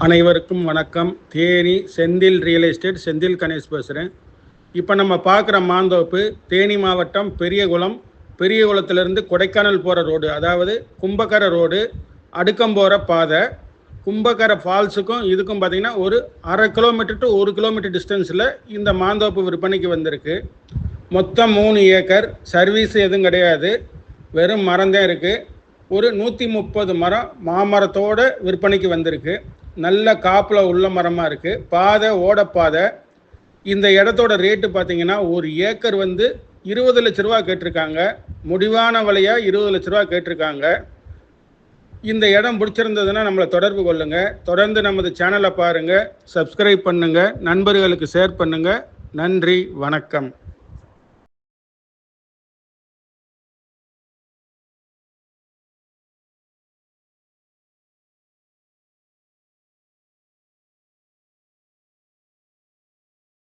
அனைவருக்கும் வணக்கம். Theni Senthil real estate Senthil Ganesh பேசுகிறேன். இப்போ நம்ம பார்க்குற மாந்தோப்பு தேனி மாவட்டம் பெரியகுளத்திலிருந்து கொடைக்கானல் போகிற ரோடு, அதாவது கும்பகரை ரோடு, அடுக்கம் போகிற பாதை. கும்பகரை ஃபால்ஸுக்கும் இதுக்கும் பார்த்திங்கன்னா ஒரு 1/2 கிலோமீட்டர் டு 1 கிலோமீட்டர் டிஸ்டன்ஸில் இந்த மாந்தோப்பு விற்பனைக்கு வந்திருக்கு. மொத்தம் 3 ஏக்கர். சர்வீஸ் எதுவும் கிடையாது, வெறும் மரம்தான் இருக்குது. ஒரு 130 மரம் மாமரத்தோடு விற்பனைக்கு வந்திருக்கு. நல்ல காப்பில் உள்ள மரமாக இருக்குது. பாதை ஓடப்பாதை. இந்த இடத்தோட ரேட்டு பார்த்தீங்கன்னா ஒரு ஏக்கர் 20 லட்ச ரூபா கேட்டிருக்காங்க. முடிவான விலையாக 20 லட்ச ரூபா கேட்டிருக்காங்க. இந்த இடம் பிடிச்சிருந்ததுன்னா நம்மளை தொடர்பு கொள்ளுங்கள். தொடர்ந்து நமது சேனலை பாருங்கள், சப்ஸ்கிரைப் பண்ணுங்கள், நண்பர்களுக்கு ஷேர் பண்ணுங்கள். நன்றி, வணக்கம்.